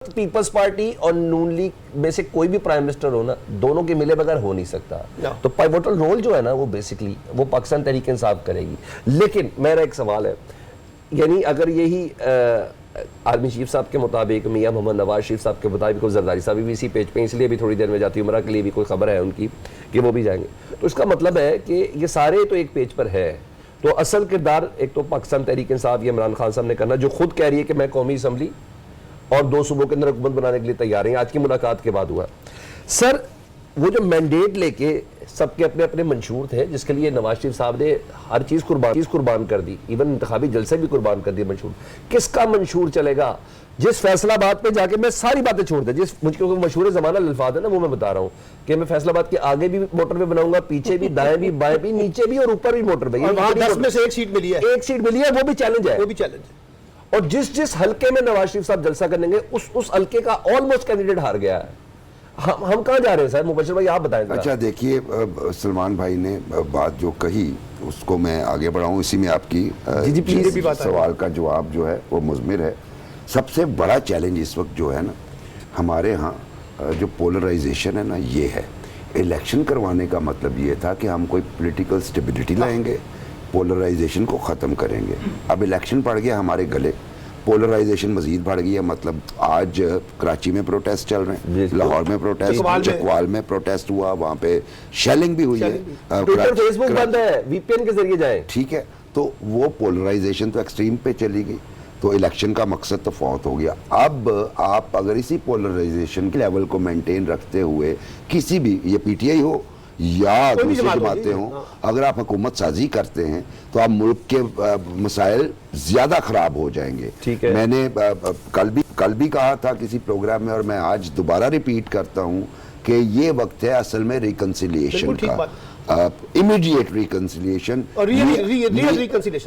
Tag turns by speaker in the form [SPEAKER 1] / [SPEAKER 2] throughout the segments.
[SPEAKER 1] Peoples party और नून league में से कोई भी प्राइम मिनिस्टर हो ना, दोनों के मिले बगैर हो नहीं सकता। तो पाइवोटल रोल जो है ना, वो बेसिकली वो पाकिस्तान तहरीक इंसाफ करेगी। लेकिन मेरा एक सवाल है, यानी अगर यही आर्मी चीफ साहब के मुताबिक, मियां मोहम्मद नवाज शरीफ साहब के मुताबिक, और जरदारी साहब भी इसी पेज पे, इसलिए भी थोड़ी देर में जाती उमरा के लिए भी कोई खबर है उनकी कि वो भी जाएंगे, तो इसका मतलब है कि ये सारे तो एक पेज पर है। तो असल किरदार एक तो पाकिस्तान तहरीक इंसाफ या इमरान खान साहब ने करना, जो खुद कह रही है कि मैं कौमी असम्बली और 2 सूबों के अंदर हुकूमत बनाने के लिए तैयार हैं। आज की मुलाकात के बाद हुआ सर, वो जो मैंडेट लेके सबके अपने अपने मंशूर थे, जिसके लिए नवाज शरीफ साहब ने हर चीज कुर्बान कर दी, इवन इंतखाबी जलसे भी कुर्बान कर दिए मंशूर। किसका मंशूर चलेगा? जिस फैसलाबाद पे जाके, मैं सारी बातें छोड़ दे, जिस मुझे मशहूर जमाना अल्फाज है ना, वो मैं बता रहा हूँ कि मैं फैसलाबाद के आगे भी मोटरवे बनाऊंगा, पीछे भी, दाएं भी, बाएं भी, नीचे भी और ऊपर भी मोटरवे।
[SPEAKER 2] 10 में से एक सीट मिली है,
[SPEAKER 1] वो भी चैलेंज है, और जिस हल्के में नवाज शरीफ साहब जलसा करेंगे, उस हल्के का ऑलमोस्ट कैंडिडेट हार गया है। हम कहां जा रहे हैं सर? मुबशिर भाई आप बताएं।
[SPEAKER 3] अच्छा देखिए, सलमान भाई ने बात जो कही उसको मैं आगे बढ़ाऊं, इसी में आपकी सवाल का जवाब जो है वो मुज़मिर है। सबसे बड़ा चैलेंज इस वक्त जो है ना हमारे यहाँ, जो पोलराइजेशन है ना, ये है। इलेक्शन करवाने का मतलब ये था कि हम कोई पॉलिटिकल स्टेबिलिटी लाएंगे, पोलराइजेशन को ख़त्म करेंगे। अब इलेक्शन पड़ गया हमारे गले, पोलराइजेशन मजीद बढ़ गई है। मतलब आज कराची में प्रोटेस्ट चल रहे हैं, लाहौर में प्रोटेस्ट, चकवाल में प्रोटेस्ट हुआ, वहाँ पे शेलिंग भी हुई है,
[SPEAKER 1] फेसबुक बंद है, वीपीएन के जरिए जाएं।
[SPEAKER 3] ठीक है, तो वो पोलराइजेशन तो एक्सट्रीम पे चली गई, तो इलेक्शन का मकसद तो फौत हो गया। अब आप अगर इसी पोलराइजेशन के लेवल को मेंटेन रखते हुए किसी भी, ये पीटीआई हो या दूसरी जमातें हों, अगर आप हुकूमत साजी करते हैं तो आप मुल्क के मसाइल ज्यादा खराब हो जाएंगे।
[SPEAKER 1] ठीक है।
[SPEAKER 3] मैंने कल भी कहा था किसी प्रोग्राम में, और मैं आज दोबारा रिपीट करता हूं कि ये वक्त है असल में रिकंसिलिएशन का, इमीडिएट रिकंसिलिएशन,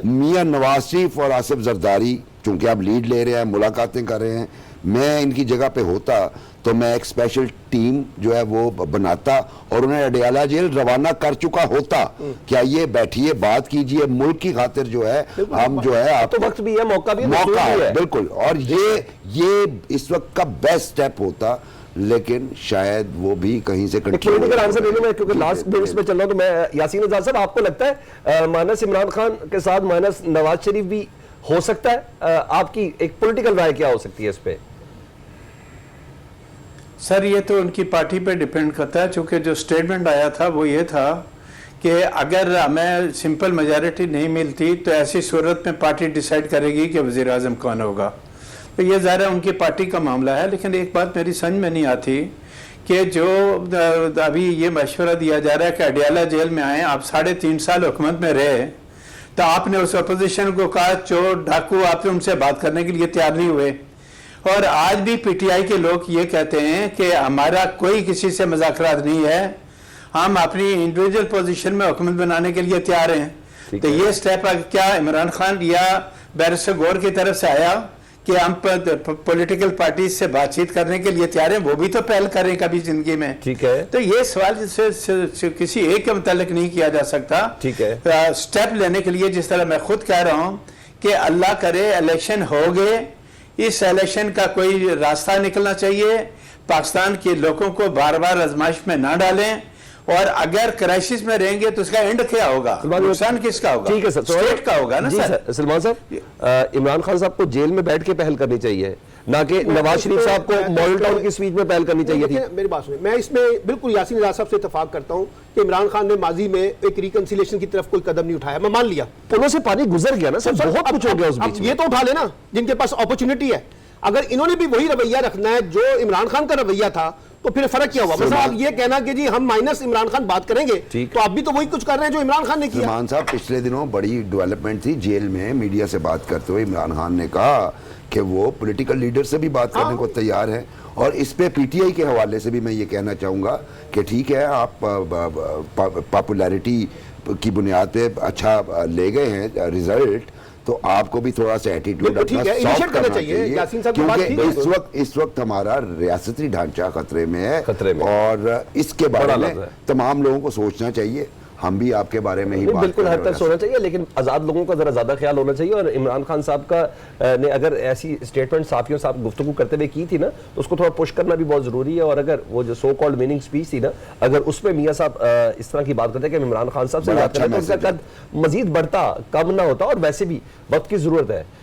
[SPEAKER 3] मियां नवाज शरीफ और आसिफ जरदारी चूंकि आप लीड ले रहे हैं, मुलाकातें कर रहे हैं, मैं इनकी जगह पे होता तो मैं एक स्पेशल टीम जो है वो बनाता और उन्हें अडयाला जेल रवाना कर चुका होता। क्या ये बैठिए, बात कीजिए, मुल्क की खातिर जो है हम जो है, आप
[SPEAKER 1] तो वक्त भी है, मौका भी
[SPEAKER 3] है, बिल्कुल। और ये इस वक्त का बेस्ट स्टेप होता, लेकिन शायद वो भी कहीं से
[SPEAKER 1] पॉलिटिकल आंसर देने में, क्योंकि लास्ट मिनट्स में चल रहा हूं, तो मैं यासीन आजाद साहब, आपको लगता है माइनस इमरान खान के साथ माइनस नवाज शरीफ भी हो सकता है? आपकी एक पॉलिटिकल राय क्या हो सकती है इस पे?
[SPEAKER 4] सर ये तो उनकी पार्टी पे डिपेंड करता है, चूंकि जो स्टेटमेंट आया था वो ये था कि अगर हमें सिंपल मेजॉरिटी नहीं मिलती तो ऐसी सूरत में पार्टी डिसाइड करेगी कि वज़ीर आज़म कौन होगा। तो ये ज़ाहिर है उनकी पार्टी का मामला है। लेकिन एक बात मेरी समझ में नहीं आती कि जो अभी ये मशवरा दिया जा रहा है कि अडयाला जेल में आए, आप 3.5 साल हुकूमत में रहे, तो आपने उस अपोजिशन को कहा चोर डाकू, आपने उनसे बात करने के लिए तैयार नहीं हुए। और आज भी पीटीआई के लोग ये कहते हैं कि हमारा कोई किसी से मुज़ाकरात नहीं है, हम अपनी इंडिविजुअल पोजीशन में हुकूमत बनाने के लिए तैयार हैं। तो ये स्टेप क्या इमरान खान या बैरिस्टर गौर की तरफ से आया कि हम पॉलिटिकल पार्टी से बातचीत करने के लिए तैयार हैं? वो भी तो पहल करें कभी जिंदगी में।
[SPEAKER 1] ठीक है।
[SPEAKER 4] तो ये सवाल किसी एक के मुतालिक नहीं किया जा सकता।
[SPEAKER 1] ठीक है।
[SPEAKER 4] स्टेप लेने के लिए, जिस तरह मैं खुद कह रहा हूँ कि अल्लाह करे इलेक्शन हो गए, इस इलेक्शन का कोई रास्ता निकलना चाहिए, पाकिस्तान के लोगों को बार बार आजमाइश में ना डालें, और अगर क्राइसिस में रहेंगे तो उसका एंड क्या होगा, नुकसान किसका होगा?
[SPEAKER 1] ठीक है सर,
[SPEAKER 4] स्टेट का होगा ना सर।
[SPEAKER 1] सलमान साहब, इमरान खान साहब को जेल में बैठ के पहल करनी चाहिए, ना कि नवाज शरीफ साहब को मॉडल टाउन की स्पीच में पहल करनी चाहिए थी।
[SPEAKER 2] मेरी बात सुनिए, मैं इसमें बिल्कुल यासीन आजाद साहब से इत्तेफाक करता हूं कि इमरान खान ने माजी में एक रिकंसिलिएशन की तरफ कोई कदम नहीं उठाया। मैं मान लिया,
[SPEAKER 1] पुलों से पानी गुजर गया ना सर, बहुत कुछ हो गया उस बीच में।
[SPEAKER 2] ये तो उठा लेना जिनके पास अपॉर्चुनिटी है। अगर इन्होंने भी वही रवैया रखना है जो इमरान खान का रवैया था, तो फिर फर्क क्या हुआ? मतलब आप ये कहना कि जी हम माइनस इमरान खान बात करेंगे, तो आप भी तो वही कुछ कर रहे हैं जो इमरान खान ने किया।
[SPEAKER 3] सलमान साहब, पिछले दिनों बड़ी डेवलपमेंट थी, जेल में मीडिया से बात करते हुए इमरान खान ने कहा कि वो पॉलिटिकल लीडर से भी बात करने को तैयार है। और इस पे पीटीआई के हवाले से भी मैं ये कहना चाहूँगा कि ठीक है, आप पॉपुलैरिटी की बुनियाद पे अच्छा ले गए हैं रिजल्ट, तो आपको भी थोड़ा सा एटीट्यूड अपना सॉफ्ट करना चाहिए, क्योंकि इस वक्त हमारा रियासती ढांचा खतरे में है, और इसके बारे में तमाम लोगों को सोचना चाहिए। हम भी आपके बारे में ही बात
[SPEAKER 1] बिल्कुल हद
[SPEAKER 3] करने
[SPEAKER 1] तक सोना चाहिए, लेकिन आज़ाद लोगों का जरा ज्यादा ख्याल होना चाहिए। और इमरान खान साहब का ने अगर ऐसी स्टेटमेंट साफियों साहब गुफ्तगू करते हुए की थी ना, तो उसको थोड़ा पुश करना भी बहुत जरूरी है। और अगर वो जो सो कॉल्ड मीनिंग स्पीच थी ना, अगर उसमें मियां साहब इस तरह की बात करते हैं कि इमरान खान साहब से बात करें तो उसका कद मजीद बढ़ता, कम ना होता। और वैसे भी वक्त की जरूरत है,